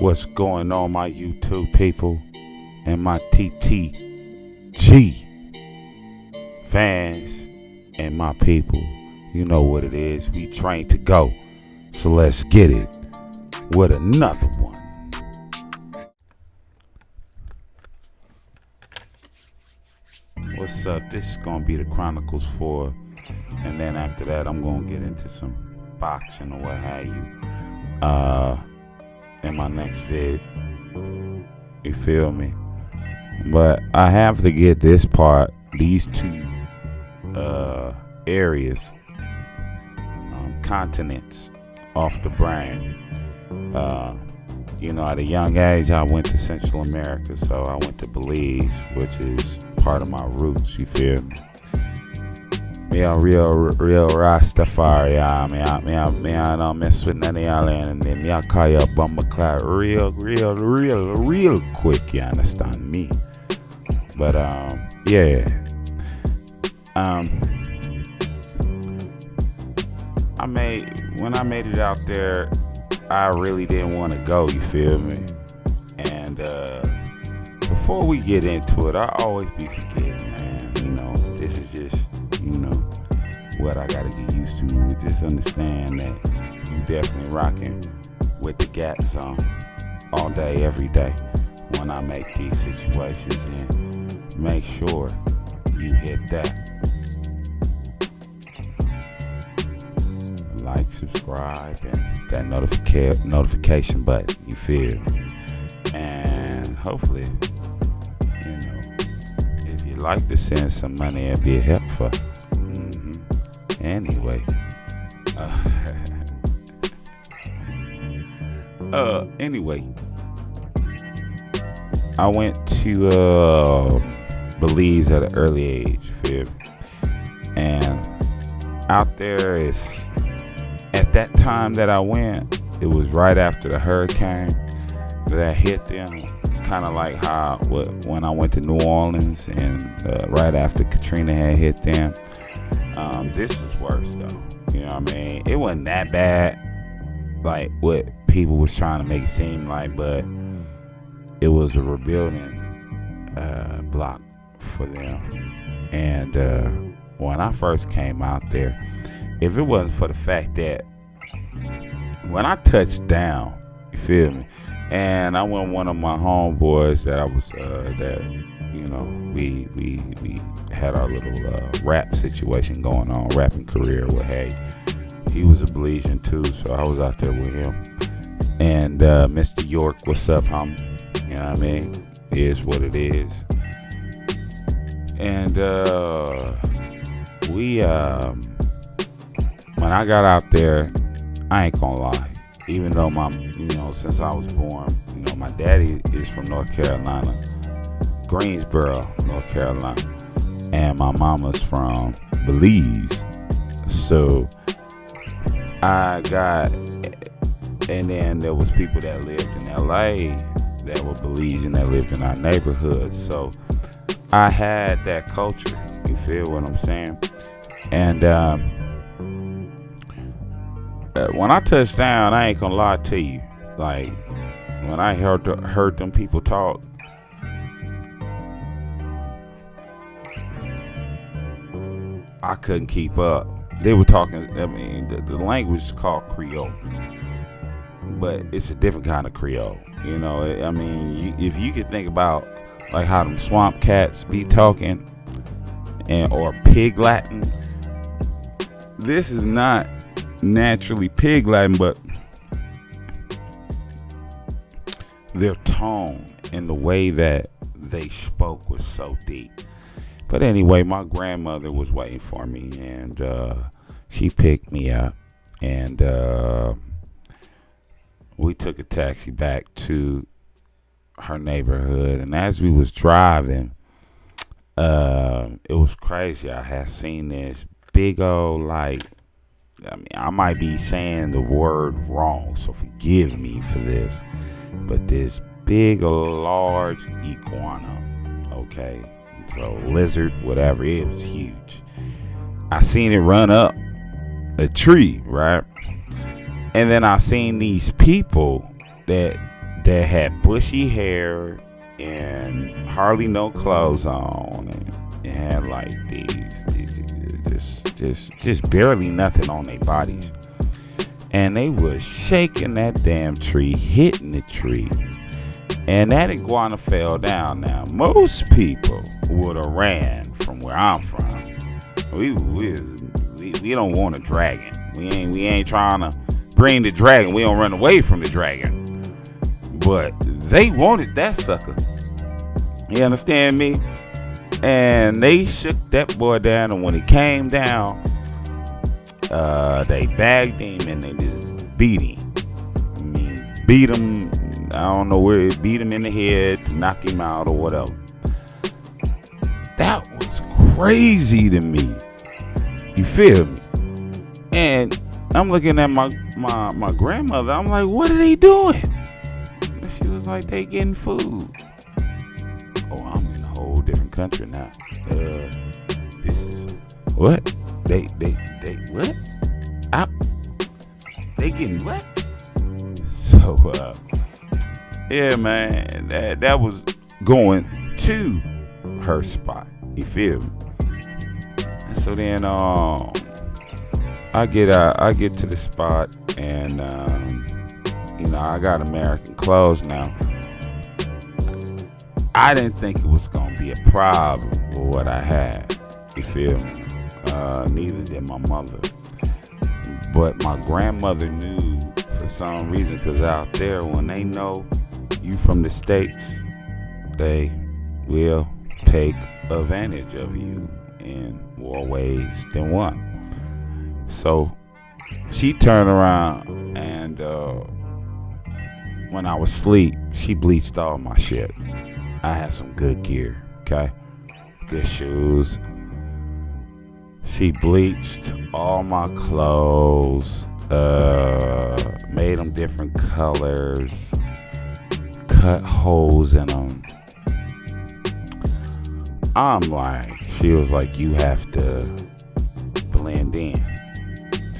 What's going on, my YouTube people and my TTG fans and my people? You know what it is. We trained to go. So let's get it with another one. What's up? This is going to be the Chronicles 4. And then after that, I'm going to get into some boxing or what have you. In my next vid. You feel me? But I have to get this part, these two areas, continents off the brain. At a young age, I went to Central America, so I went to Belize, which is part of my roots. You feel me? Me a real Rastafari, me I don't mess with none of y'all, and me I call you a bumper cloud real quick. You understand me? But when I made it out there, I really didn't want to go. You feel me? And before we get into it, I always be forgetting, man. This is just what I gotta get used to. Just understand that you definitely rocking with the Gap Zone all day, every day when I make these situations, and make sure you hit that like, subscribe, and that notification button. You feel me? And hopefully, if you like to send some money, it'd be helpful. Anyway, I went to Belize at an early age, feel me? And out there is, at that time that I went, it was right after the hurricane that hit them, kind of like how when I went to New Orleans, and right after Katrina had hit them. This was worse though. You know what I mean? It wasn't that bad, like what people was trying to make it seem like, but it was a rebuilding block for them. And when I first came out there, if it wasn't for the fact that when I touched down, you feel me? And I went with one of my homeboys that I was we had our little rap situation going on, rapping career with Hay. He was a Belizean too, so I was out there with him. And Mr. York, what's up, homie? You know what I mean? It is what it is. And when I got out there, I ain't gonna lie. Even though since I was born, my daddy is from North Carolina, Greensboro, North Carolina, and my mama's from Belize. So and then there was people that lived in LA that were Belizean that lived in our neighborhood. So I had that culture. You feel what I'm saying? And when I touched down, I ain't gonna lie to you. Like, when I heard them people talk, I couldn't keep up. They were talking, the language is called Creole, but it's a different kind of Creole. If you could think about like how them swamp cats be talking, or pig Latin, this is not naturally pig Latin, but their tone and the way that they spoke was so deep. But anyway, my grandmother was waiting for me, and she picked me up, and we took a taxi back to her neighborhood. And as we was driving, it was crazy. I had seen this big old, I might be saying the word wrong, so forgive me for this, but this big, large iguana, okay? So lizard, whatever, it was huge. I seen it run up a tree, right? And then I seen these people that that had bushy hair and hardly no clothes on, and had like these just barely nothing on their bodies, and they was shaking that damn tree, hitting the tree, and that iguana fell down. Now most people would have ran from where I'm from. We don't want a dragon. We ain't trying to bring the dragon. We don't run away from the dragon. But they wanted that sucker. You understand me? And they shook that boy down, and when he came down, they bagged him and they just beat him. I mean, beat him. I don't know where it beat him in the head, knock him out or whatever. That was crazy to me. You feel me? And I'm looking at my grandmother. I'm like, what are they doing? And she was like, they getting food. Oh, I'm in a whole different country now. This is what? They what? They getting what? So yeah, man, that was going to her spot. You feel me? And so then I get to the spot, and I got American clothes now. I didn't think it was gonna be a problem with what I had. You feel me? Neither did my mother. But my grandmother knew for some reason, because out there, when they know you from the States, they will take advantage of you in more ways than one. So she turned around, and when I was asleep, she bleached all my shit. I had some good gear, okay? Good shoes. She bleached all my clothes, made them different colors, cut holes in them. I'm like, she was like, you have to blend in.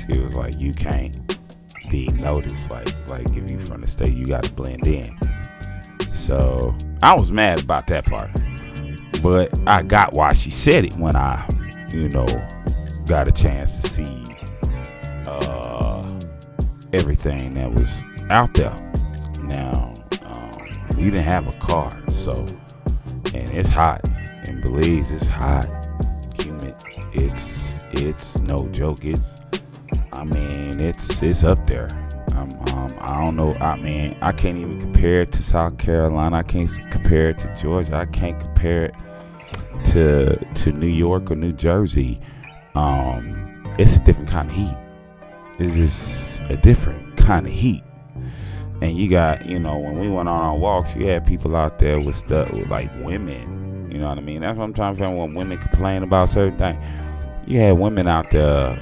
She was like, you can't be noticed. Like if you from the state, you got to blend in. So I was mad about that part, but I got why she said it when I, got a chance to see everything that was out there. Now, we didn't have a car, so, and it's hot in Belize. It's hot, humid. It's no joke. It's up there. I don't know. I mean, I can't even compare it to South Carolina. I can't compare it to Georgia. I can't compare it to New York or New Jersey. It's a different kind of heat. It's just a different kind of heat. And you got, when we went on our walks, you had people out there with stuff like women. You know what I mean? That's what I'm trying to find, when women complain about certain things. You had women out there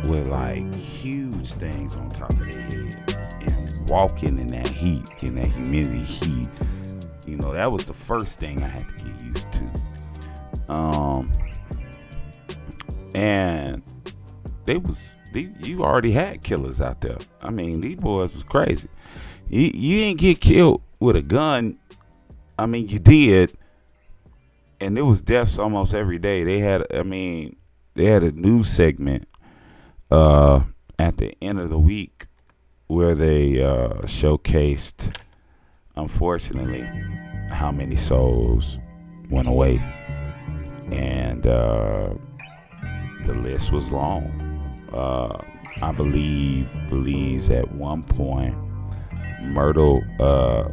with like huge things on top of their heads and walking in that heat, in that humidity heat. That was the first thing I had to get used to. And you already had killers out there. I mean, these boys was crazy. You didn't get killed with a gun. I mean, you did. And there was deaths almost every day. They had a news segment at the end of the week where they showcased, unfortunately, how many souls went away. And the list was long. I believes at one point Myrtle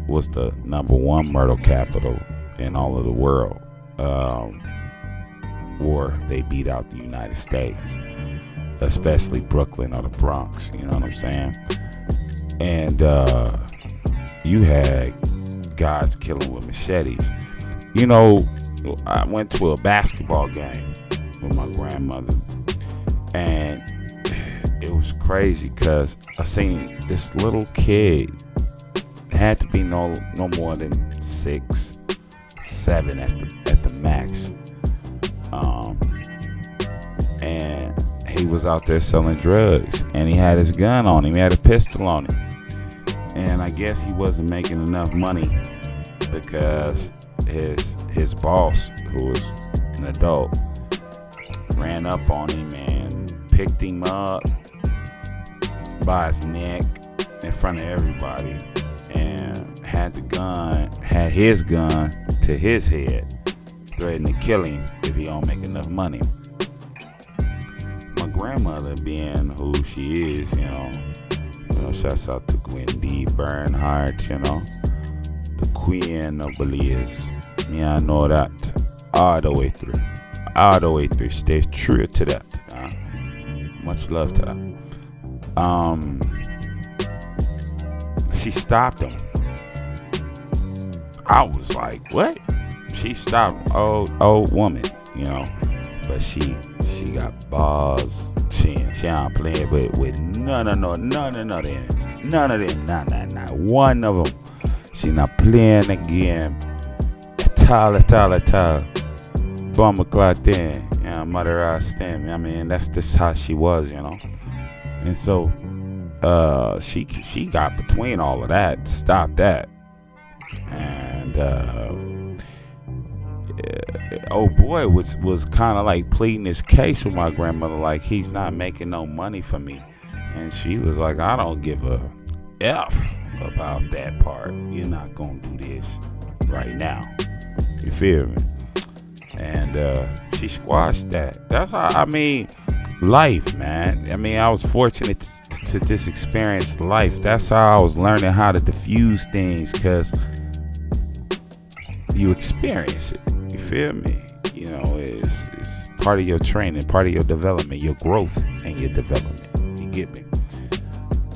was the number one murder capital in all of the world. Or they beat out the United States, especially Brooklyn or the Bronx. You know what I'm saying? And you had guys killing with machetes. I went to a basketball game with my grandmother, and it was crazy because I seen this little kid, had to be no more than 6, 7 at the max, and he was out there selling drugs, and he had his gun on him. He had a pistol on him, And I guess he wasn't making enough money because his boss, who was an adult, ran up on him and picked him up by his neck in front of everybody and had his gun to his head, threatening to kill him if he don't make enough money. My grandmother, being who she is, shouts out to Wendy Bernhardt, the queen of Belize. Yeah, I know that all the way through. Stay true to that. Much love to that. She stopped him. I was like, what? She stopped old woman, but she got balls. She ain't playing with none of them. Not one of them. She not playing again. At all. Bomber clock then. Mother I stand. I mean, that's just how she was, And so she got between all of that, stopped that. And old boy was kind of like pleading his case with my grandmother, like he's not making no money for me. And she was like, I don't give a F about that part. You're not gonna do this right now. You feel me? And she squashed that. That's how, life, man. I was fortunate to just experience life. That's how I was learning how to diffuse things, because you experience it. You feel me? It's part of your training, part of your development, your growth and your development. You get me?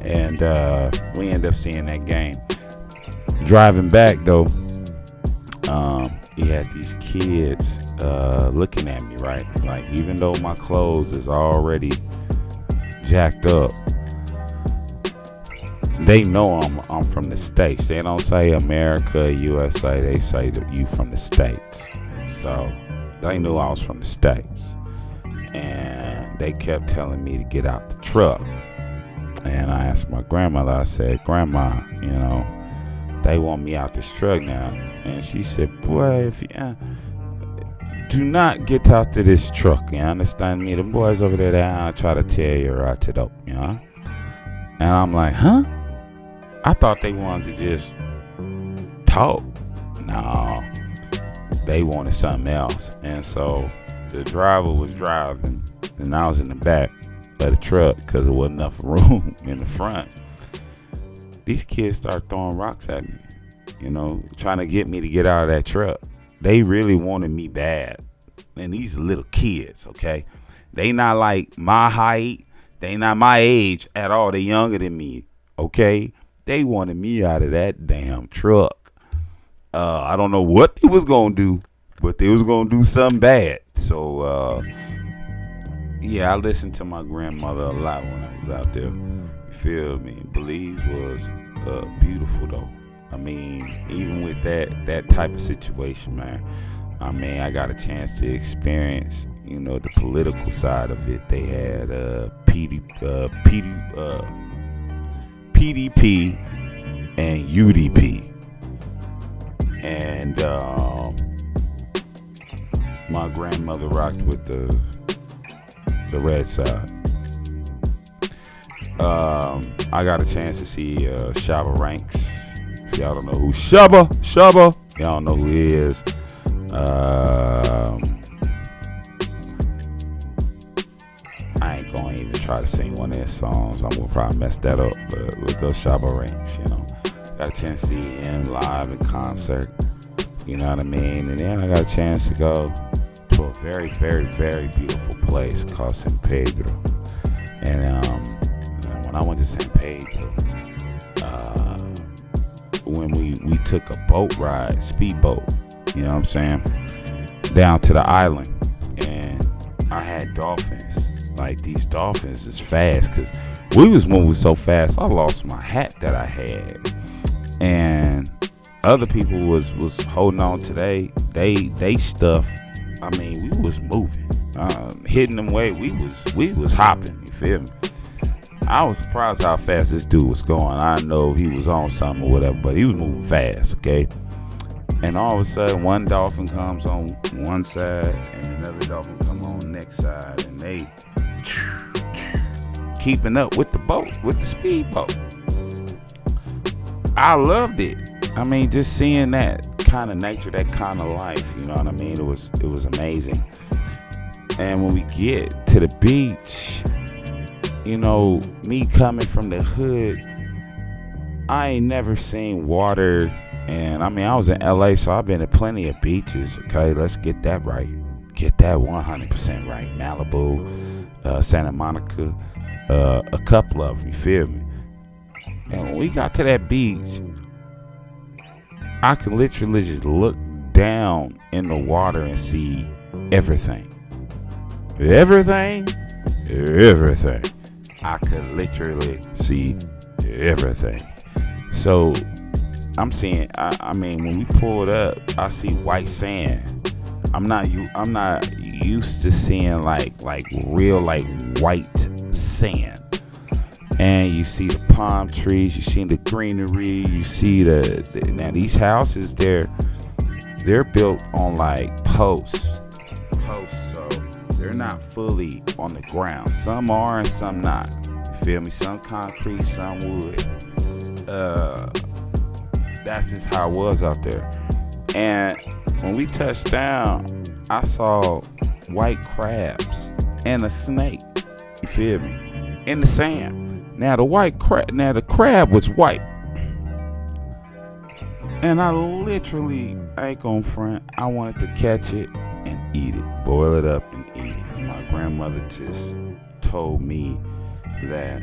And we end up seeing that game. Driving back though, he had these kids looking at me, right? Like, even though my clothes is already jacked up, they know I'm from the States. They don't say America, USA. They say that you from the States. So they knew I was from the States. And they kept telling me to get out the truck. And I asked my grandmother, I said, Grandma, they want me out this truck now. And she said, boy, if you do not get out to this truck, you understand me? The boys over there, they try to tear you right to dope, And I'm like, huh? I thought they wanted to just talk. No, they wanted something else. And so the driver was driving, and I was in the back of the truck because there wasn't enough room in the front. These kids start throwing rocks at me, trying to get me to get out of that truck. They really wanted me bad. And these are little kids, okay? They not like my height. They not my age at all. They younger than me, okay? They wanted me out of that damn truck. I don't know what they was going to do, but they was going to do something bad. So, yeah, I listened to my grandmother a lot when I was out there. You feel me? Belize was beautiful, though. Even with that type of situation, man. I got a chance to experience, the political side of it. They had PDP and UDP. And my grandmother rocked with the red side. I got a chance to see Shabba Ranks. If y'all don't know who Shabba, y'all don't know who he is. I ain't gonna even try to sing one of his songs. I'm gonna probably mess that up, but look up Shabba Ranks, Got a chance to see him live in concert, you know what I mean? And then I got a chance to go to a very, very, very beautiful place called San Pedro. And when I went to San Pedro, when we took a boat ride, speedboat, you know what I'm saying, down to the island, and I had dolphins. Like, these dolphins is fast, because we was moving so fast, I lost my hat that I had. And other people was holding on to they stuff. We was moving, hitting them way. We was hopping. You feel me? I was surprised how fast this dude was going. I didn't know if he was on something or whatever, but he was moving fast, okay? And all of a sudden, one dolphin comes on one side and another dolphin come on the next side, and they keeping up with the boat, with the speedboat. I loved it. I mean, just seeing that kind of nature, that kind of life, you know what I mean? It was amazing. And when we get to the beach, you know, me coming from the hood, I ain't never seen water. And I mean, I was in LA, so I've been to plenty of beaches. Okay, let's get that right. Get that 100% right. Malibu, Santa Monica, a couple of them, you feel me? And when we got to that beach, I could literally just look down in the water and see everything. Everything. I could literally see everything. So I'm seeing. I mean, when we pulled up, I see white sand. I'm not used to seeing like real like white sand. And you see the palm trees, you see the greenery, you see now these houses, they're built on like posts, so they're not fully on the ground. Some are and some not. You feel me? Some concrete, some wood. That's just how it was out there. And when we touched down, I saw white crabs and a snake. You feel me? In the sand. Now the crab was white, and I ain't gonna front, I wanted to catch it and eat it, boil it up and eat it. My grandmother just told me that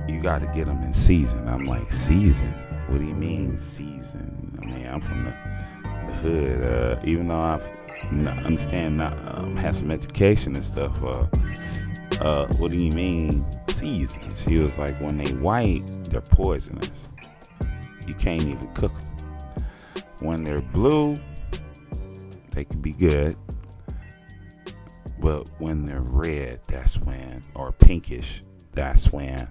you got to get them in season. I'm like, season? What do you mean season? I mean, I'm from the hood. Even though I've had some education and stuff. What do you mean season? She was like, when they white, they're poisonous. You can't even cook them. When they're blue, they can be good. But when they're red, or pinkish, that's when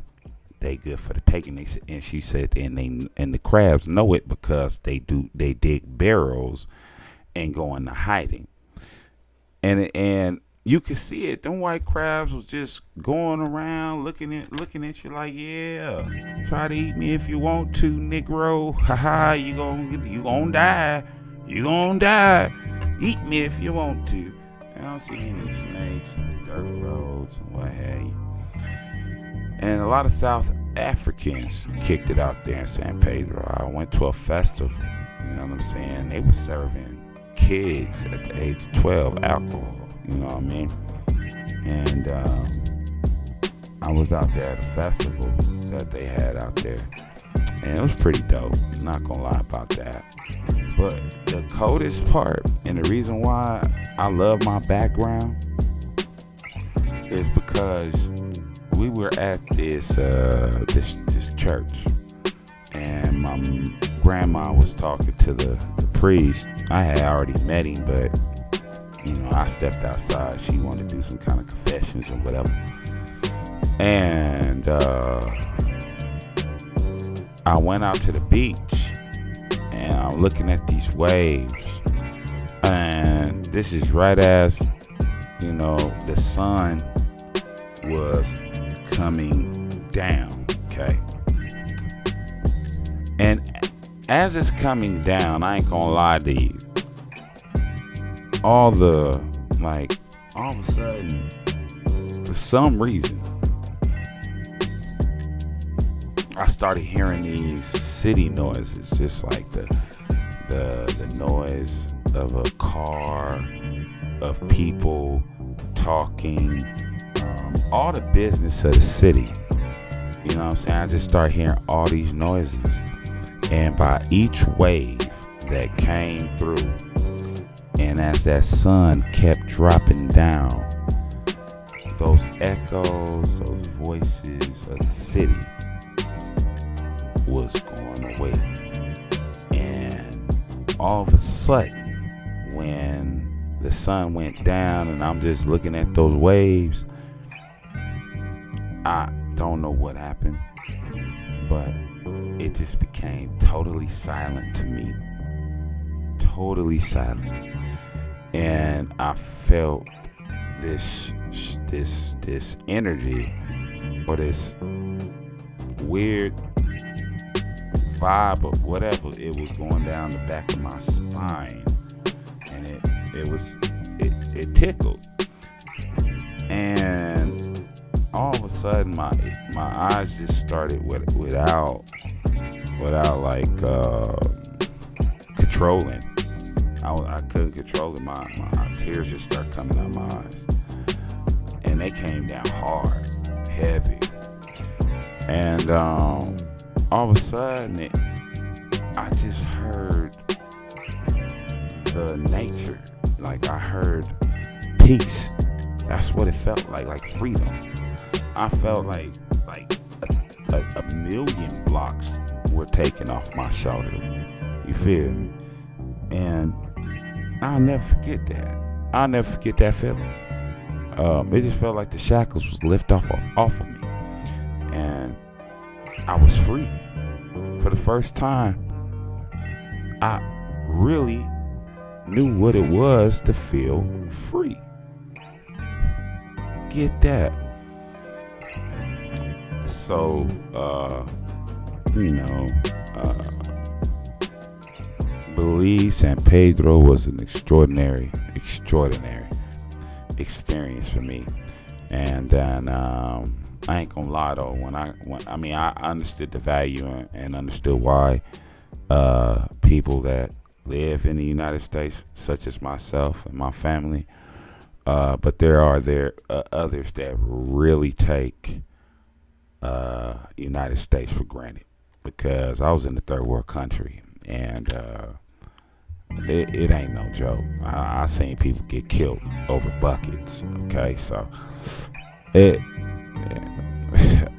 they good for the taking. And she said, and the crabs know it because they dig barrels and go into hiding. And you could see it. Them white crabs was just going around looking at you like, yeah, try to eat me if you want to, Negro. Haha, you gonna die. You gonna die. Eat me if you want to. I don't see any snakes and dirt roads and what have you. And a lot of South Africans kicked it out there in San Pedro. I went to a festival. You know what I'm saying? They were serving kids at the age of 12 alcohol. You know what I mean? And I was out there at a festival that they had out there. And it was pretty dope. I'm not going to lie about that. But the coldest part, and the reason why I love my background, is because we were at this church. And my grandma was talking to the priest. I had already met him, but you know, I stepped outside. She wanted to do some kind of confessions or whatever. And I went out to the beach and I'm looking at these waves. And this is right as, you know, the sun was coming down, okay? And as it's coming down, I ain't gonna lie to you, all of a sudden, for some reason, I started hearing these city noises, just like the noise of a car, of people talking, all the business of the city. You know what I'm saying? I just started hearing all these noises, and by each wave that came through, and as that sun kept dropping down, those echoes, those voices of the city was going away. And all of a sudden, when the sun went down and I'm just looking at those waves, don't know what happened, but it just became totally silent to me. Totally silent. And I felt this energy, or this weird vibe of whatever it was going down the back of my spine, and it tickled. And all of a sudden my eyes just started without like controlling. I couldn't control it. My tears just started coming out my eyes, and they came down hard, heavy. And all of a sudden, I just heard the nature. Like, I heard peace. That's what it felt like freedom. I felt like a million blocks were taken off my shoulder. You feel me? And I'll never forget that. I'll never forget that feeling. It just felt like the shackles was lifted off of me, and I was free. For the first time, I really knew what it was to feel free. Get that? So, Belize San Pedro was an extraordinary experience for me. And then I ain't gonna lie though, when I understood the value and understood why people that live in the United States, such as myself and my family, but there are others that really take United States for granted, because I was in the third world country, and it ain't no joke. I seen people get killed over buckets. Okay, so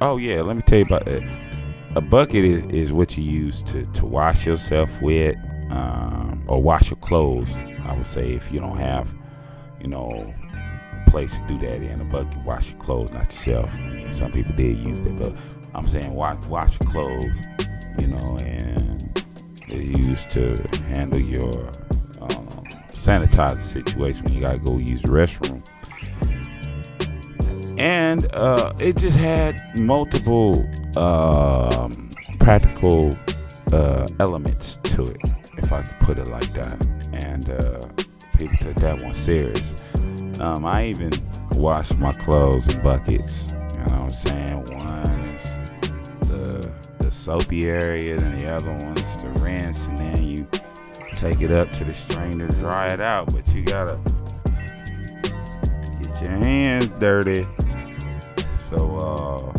oh yeah, let me tell you about it. A bucket is what you use to wash yourself with, or wash your clothes. I would say, if you don't have, a place to do that in, a bucket, wash your clothes, not yourself. I mean, some people did use that, but I'm saying wash your clothes, and it's used to handle your sanitizer situation when you gotta go use the restroom. And it just had multiple practical elements to it, if I could put it like that. And people took that one serious. I even washed my clothes in buckets. You know what I'm saying? One is the soapy area, and the other one is the rinse, and then you take it up to the strainer to dry it out. But you gotta get your hands dirty. So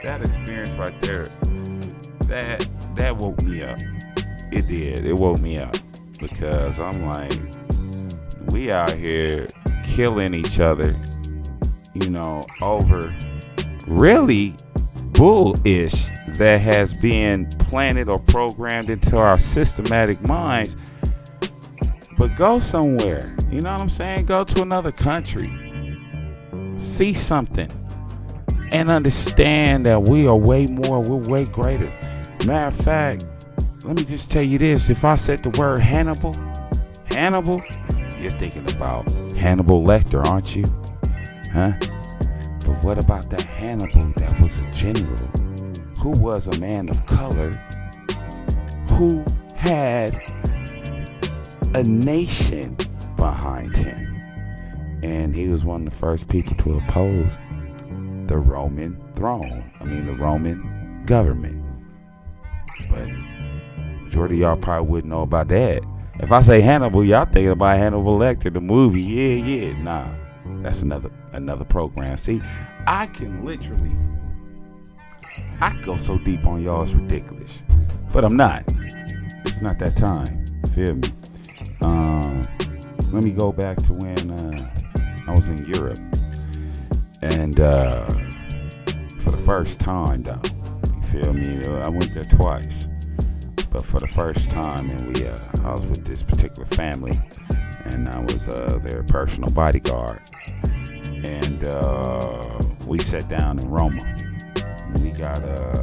that experience right there, that woke me up. It did. It woke me up, because I'm like, we out here killing each other, over really bullish that has been planted or programmed into our systematic minds. But go somewhere, you know what I'm saying? Go to another country, see something, and understand that we are way more, we're way greater. Matter of fact, let me just tell you this. If I said the word Hannibal, you're thinking about Hannibal Lecter, aren't you? Huh? But what about that Hannibal that was a general, who was a man of color, who had a nation behind him? And he was one of the first people to oppose the Roman government. But majority of y'all probably wouldn't know about that. If I say Hannibal, y'all thinking about Hannibal Lecter, the movie. Yeah. Nah, that's another program. See, I can go so deep on y'all, it's ridiculous. But I'm not. It's not that time. Feel me? Let me go back to when I was in Europe. And for the first time, though, you feel me? I went there twice. But for the first time, and I was with this particular family, and I was their personal bodyguard. and we sat down in Roma. We got a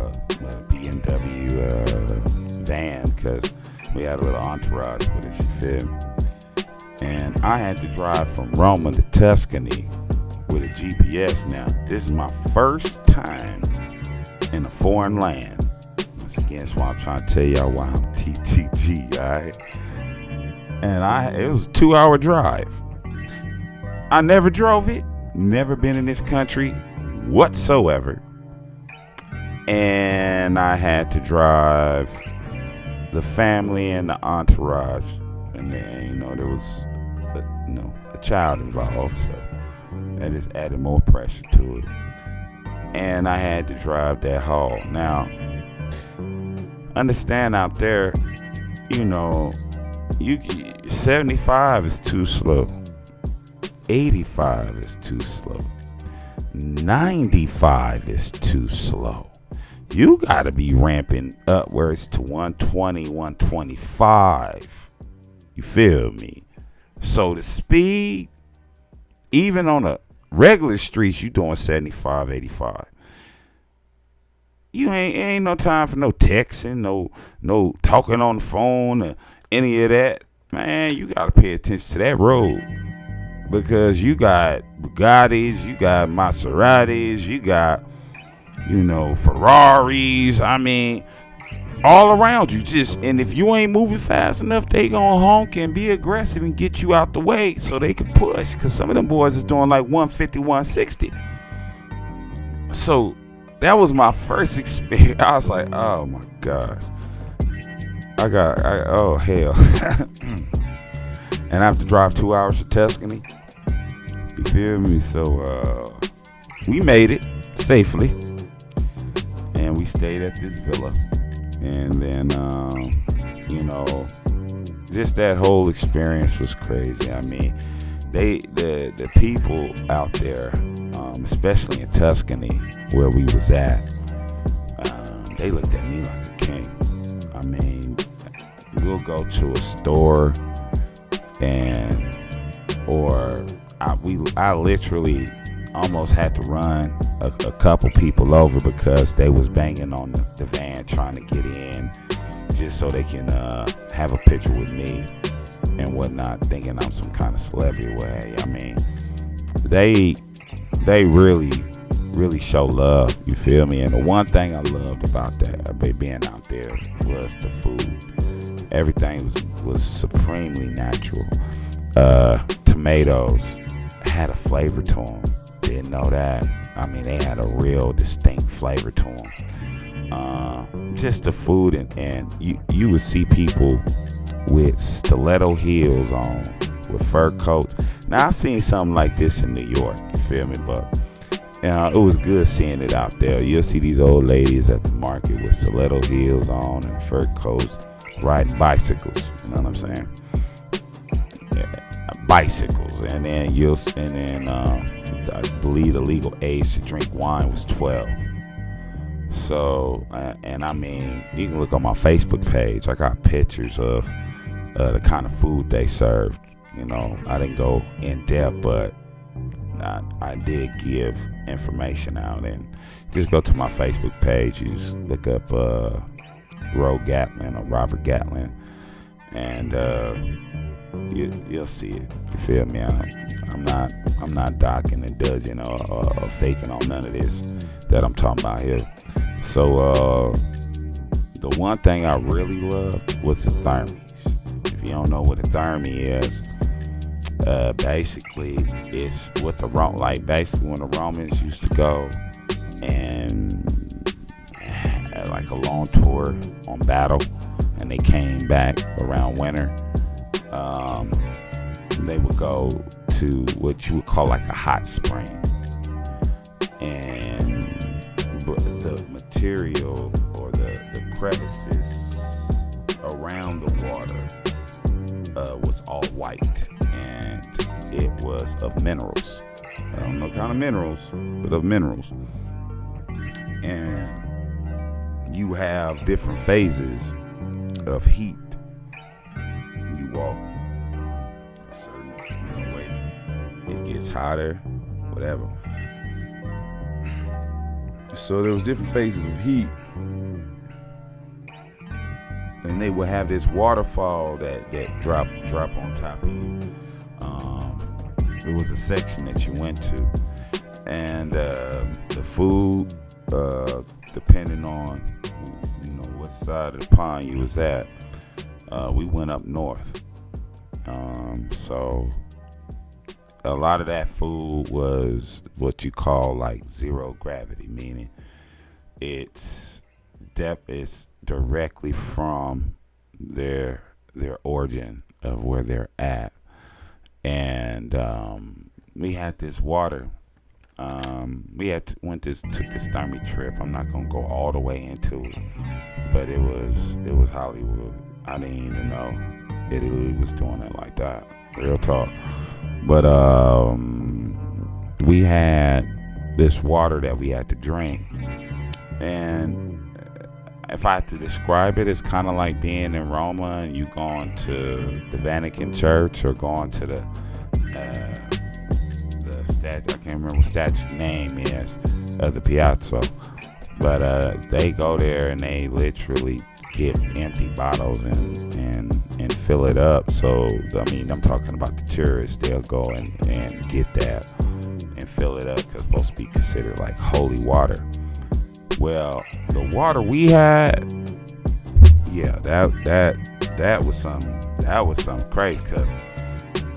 BMW van because we had a little entourage with it, you feel me? And I had to drive from Roma to Tuscany with a GPS. Now, this is my first time in a foreign land. Once again, that's why I'm trying to tell y'all why I'm TTG, alright? And it was a 2-hour drive. I never drove it, never been in this country whatsoever. And I had to drive the family and the entourage. And then, there was a child involved, so that just added more pressure to it. And I had to drive that haul. Now, understand out there, 75 is too slow. 85 is too slow. 95 is too slow. You gotta be ramping upwards to 120, 125. You feel me? So the speed, even on the regular streets, you doing 75, 85. You ain't no time for no texting, no talking on the phone or any of that. Man, you gotta pay attention to that road. Because you got Bugattis, you got Maseratis, you got, Ferraris. I mean, all around you. And if you ain't moving fast enough, they gonna honk and be aggressive and get you out the way so they can push. Because some of them boys is doing like 150, 160. So that was my first experience. I was like, oh my gosh. Oh hell. And I have to drive 2 hours to Tuscany. You feel me? So we made it safely. And we stayed at this villa. And then, just that whole experience was crazy. I mean, the people out there, especially in Tuscany, where we was at, they looked at me like a king. I mean, we'll go to a store I literally almost had to run a couple people over because they was banging on the van trying to get in just so they can have a picture with me and whatnot, thinking I'm some kind of celebrity. Way. I mean, they really show love. You feel me? And the one thing I loved about that being out there was the food. Everything was supremely natural. Tomatoes had a flavor to them. Didn't know that. I mean, they had a real distinct flavor to them. Just the food, and you would see people with stiletto heels on, with fur coats. Now, I seen something like this in New York, you feel me? But it was good seeing it out there. You'll see these old ladies at the market with stiletto heels on and fur coats, riding bicycles. You know what I'm saying? Bicycles, and then I believe the legal age to drink wine was 12. So, and I mean, you can look on my Facebook page. I got pictures of the kind of food they served. I didn't go in depth, but I did give information out. And just go to my Facebook page. You just look up Gatlin or Robert Gatlin, and you'll see it. You feel me? I'm not docking and dudging or faking on none of this that I'm talking about here. So the one thing I really loved was the thermies. If you don't know what a thermy is, basically it's what basically when the Romans used to go and had like a long tour on battle, and they came back around winter. They would go to what you would call like a hot spring, and the material or the crevices around the water was all white, and it was of minerals. I don't know what kind of minerals, but of minerals. And you have different phases of heat. You walk a certain way, it gets hotter whatever. So there was different phases of heat, and they would have this waterfall that drop on top of you. It was a section that you went to, and the food, depending on what side of the pond you was at, we went up north. So a lot of that food was what you call like zero gravity, meaning it's directly from their origin of where they're at. And we had this water. We took this thermy trip. I'm not gonna go all the way into it, but it was Hollywood. I didn't even know Italy was doing it like that. Real talk. But we had this water that we had to drink, and if I had to describe it, it's kind of like being in Roma and you going to the Vatican Church or going to the statue. I can't remember what statue name is of the Piazza, but they go there and they literally get empty bottles and fill it up. So I mean, I'm talking about the tourists. They'll go and get that and fill it up because it's supposed to be considered like holy water. Well, the water we had, yeah, that was something crazy because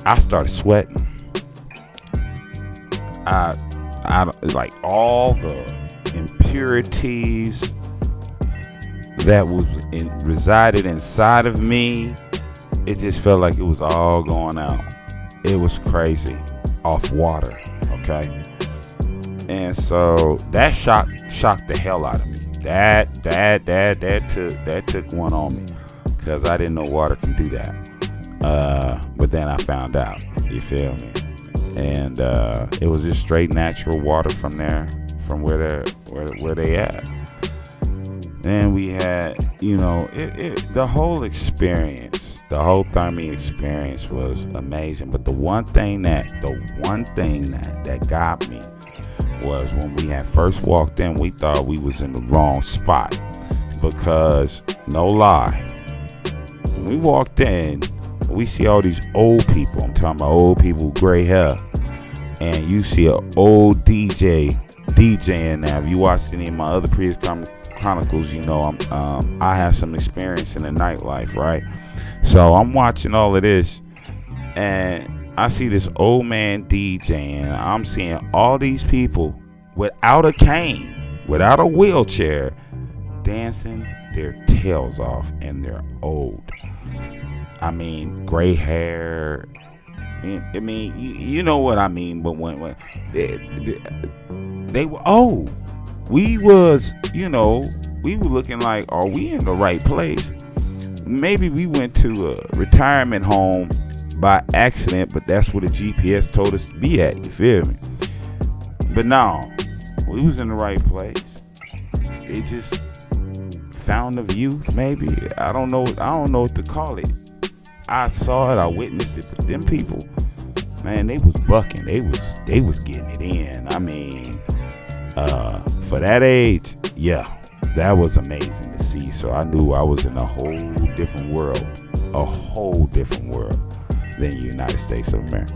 I started sweating. I like all the impurities that resided inside of me. It just felt like it was all going out. It was crazy off water. Okay. And so that shocked the hell out of me. That took one on me because I didn't know water can do that. But then I found out. You feel me? And it was just straight natural water from there, from where they at. Then we had, the whole experience, the whole thermy experience was amazing. But the one thing that got me was when we had first walked in, we thought we was in the wrong spot because, no lie, when we walked in, we see all these old people. I'm talking about old people with gray hair, and you see an old DJing. Now, if you watched any of my other previous Chronicles, I have some experience in the nightlife, right? So I'm watching all of this, and I see this old man DJing. I'm seeing all these people without a cane, without a wheelchair, dancing their tails off, and they're old. I mean, gray hair. I mean, you know what I mean. But when they were old, we were looking like, are we in the right place? Maybe we went to a retirement home by accident, but that's where the GPS told us to be at. You feel me? But no, we was in the right place. It just fountain of youth, maybe. I don't know what to call it. I saw it, I witnessed it, but them people, man, they was bucking. They was getting it in. I mean, for that age, yeah, that was amazing to see. So I knew I was in a whole different world than the United States of America.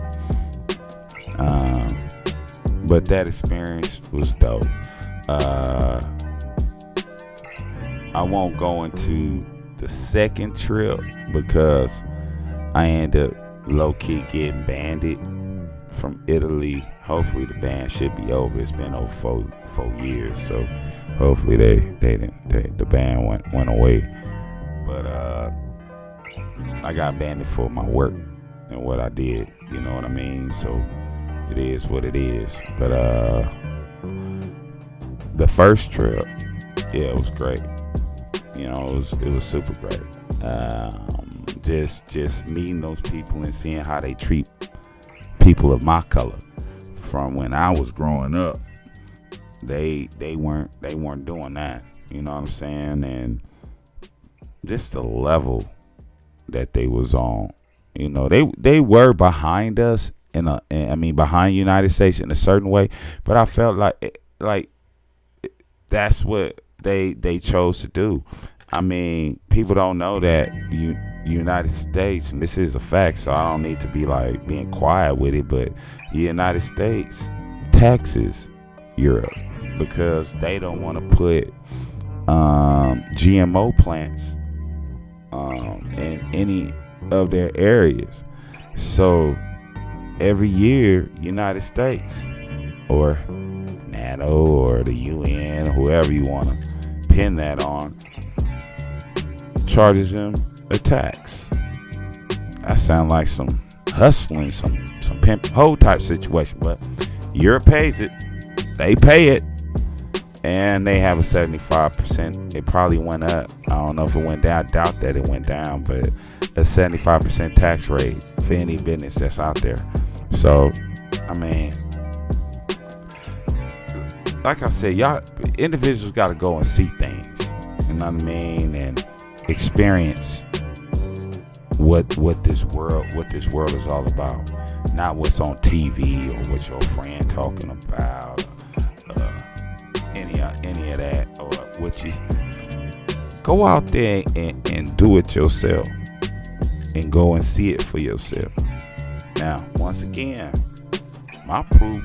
But that experience was dope. I won't go into the second trip because I ended up low-key getting banded from Italy. Hopefully the ban should be over. It's been over 4 years, so hopefully the ban went away. But I got banded for my work and what I did. You know what I mean? So it is what it is. But the first trip, yeah, it was great. It was super great. Just meeting those people and seeing how they treat people of my color. From when I was growing up, they weren't doing that. You know what I'm saying? And just the level that they was on. They were behind us behind United States in a certain way. But I felt like that's what they chose to do. I mean, people don't know that United States, and this is a fact, so I don't need to be like being quiet with it, but the United States taxes Europe because they don't want to put GMO plants in any of their areas. So every year, United States or NATO or the UN, whoever you want to pin that on, charges them a tax. That sounds like some hustling, some pimp hoe type situation, but Europe pays it. They pay it, and they have a 75%. It probably went up. I don't know if it went down. I doubt that it went down, but a 75% tax rate for any business that's out there. So, I mean, like I said, y'all individuals got to go and see things. You know what I mean, and experience what this world is all about. Not what's on TV or what your friend talking about. Any of that, or what you go out there and do it yourself, and go and see it for yourself. Now, once again, my proof,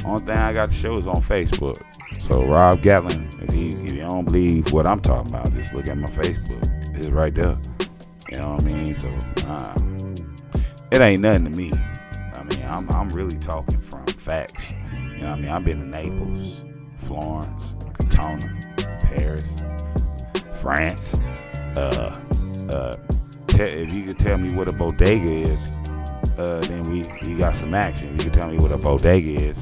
only thing I got to show is on Facebook. So Rob Gatlin, if you don't believe what I'm talking about, just look at my Facebook. It's right there. You know what I mean? So it ain't nothing to me. I mean, I'm really talking from facts. You know what I mean? I've been to Naples, Florence, Katona, Paris, France. If you could tell me what a bodega is, then we got some action. If you could tell me what a bodega is,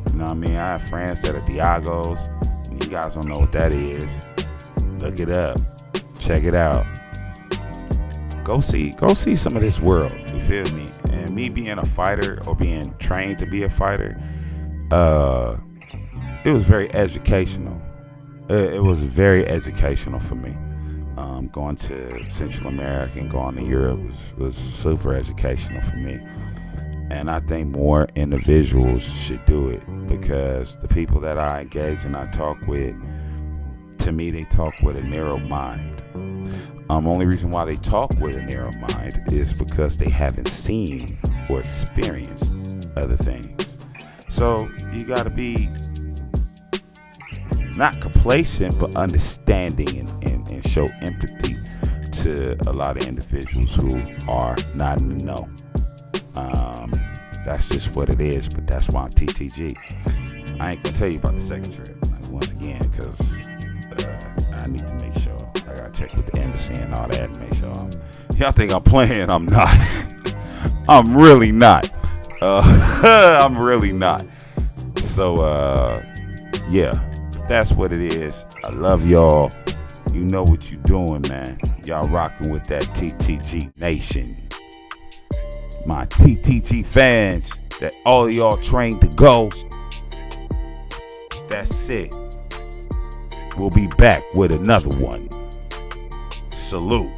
you know what I mean? I have friends that are Diagos. And you guys don't know what that is. Look it up. Check it out. Go see some of this world. You feel me? And me being a fighter or being trained to be a fighter, it was very educational. It was very educational for me. Going to Central America and going to Europe was super educational for me. And I think more individuals should do it, because the people that I engage and I talk with, to me, they talk with a narrow mind. Only reason why they talk with a narrow mind is because they haven't seen or experienced other things. So you got to be not complacent, but understanding and show empathy to a lot of individuals who are not in the know. That's just what it is, but that's why I'm TTG. I ain't gonna tell you about the second trip, once again, because I need to make sure. I gotta check with the embassy and all that and make sure. Y'all think I'm playing? I'm not. I'm really not. I'm really not. So, yeah, that's what it is. I love y'all. You know what you doing, man. Y'all rocking with that TTG Nation. My TTG fans, that all of y'all trained to go. That's it. We'll be back with another one. Salute.